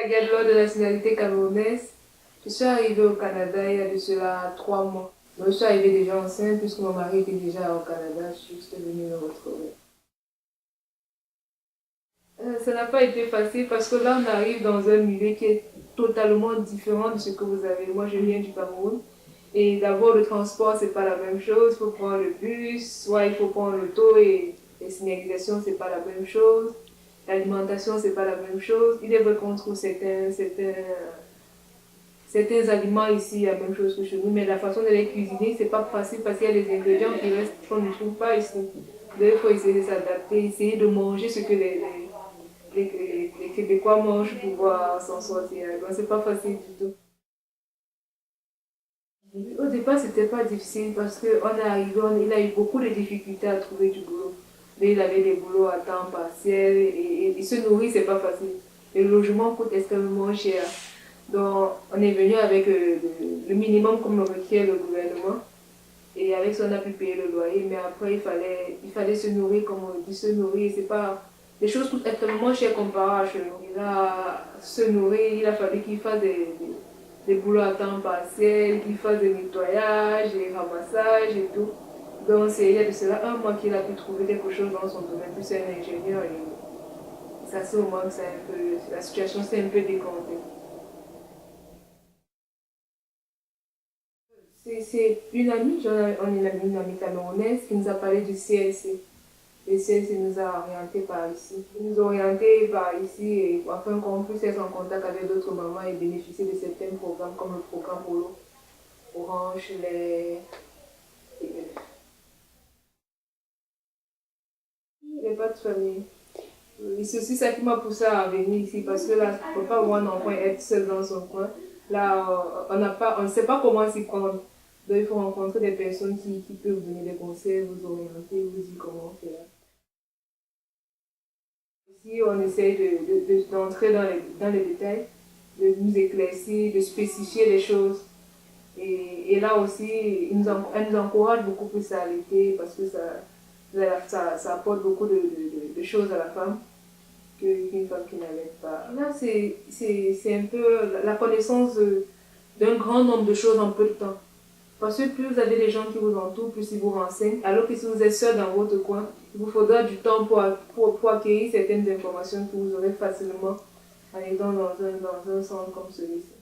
Lors de la nationalité camerounaise, je suis arrivée au Canada il y a de cela 3 mois. Donc, je suis arrivée déjà enceinte puisque mon mari était déjà au Canada, je suis juste venue me retrouver. Ça n'a pas été facile parce que là, on arrive dans un milieu qui est totalement différent de ce que vous avez. Moi, je viens du Cameroun. Et d'abord, le transport, c'est pas la même chose. Il faut prendre le bus, soit il faut prendre l'auto et les signalisations, c'est pas la même chose. L'alimentation, c'est pas la même chose. Il est vrai qu'on trouve certains aliments ici, la même chose que chez nous, mais la façon de les cuisiner, c'est pas facile parce qu'il y a des ingrédients qui restent qu'on ne trouve pas ici. Donc, il faut essayer de s'adapter, essayer de manger ce que les Québécois mangent pour pouvoir s'en sortir. Donc, c'est pas facile du tout. Au départ, c'était pas difficile parce qu'on est arrivé, il a eu beaucoup de difficultés à trouver du boulot. Mais il avait des boulots à temps partiel et se nourrir, c'est pas facile. Le logement coûte extrêmement cher. Donc, on est venu avec le minimum comme le requiert le gouvernement. Et avec ça, on a pu payer le loyer. Mais après, il fallait se nourrir, comme on dit, se nourrir. C'est pas, les choses coûtent extrêmement cher comparé à chez nous. Il a se nourrir, il a fallu qu'il fasse des boulots à temps partiel, qu'il fasse des nettoyages, des ramassages et tout. Donc, c'est il y a de cela 1 mois qu'il a pu trouver quelque chose dans son domaine. Puis c'est un ingénieur et ça, c'est au moins que ça un peu, la situation s'est un peu décomptée. C'est une amie, on est une amie camerounaise qui nous a parlé du CLC. Le CLC nous a orientés par ici. Ils nous ont orientés par ici et afin qu'on puisse être en contact avec d'autres mamans et bénéficier de certains programmes comme le programme Polo, Orange, les pas de famille. Et c'est aussi ça qui m'a poussé à venir ici parce que là, on ne peut pas voir un enfant être seul dans son coin. Là, on ne sait pas comment s'y prendre. Donc, il faut rencontrer des personnes qui peuvent vous donner des conseils, vous orienter, vous dire comment faire. Ici, on essaye d'entrer dans les détails, de nous éclaircir, de spécifier les choses. Et là aussi, elle nous encourage beaucoup plus à allaiter parce que ça apporte beaucoup de choses à la femme qu'une femme qui n'allait pas. Là, c'est un peu la connaissance d'un grand nombre de choses en peu de temps. Parce que plus vous avez des gens qui vous entourent, plus ils vous renseignent. Alors que si vous êtes seul dans votre coin, il vous faudra du temps pour acquérir certaines informations que vous aurez facilement en étant dans un centre comme celui-ci.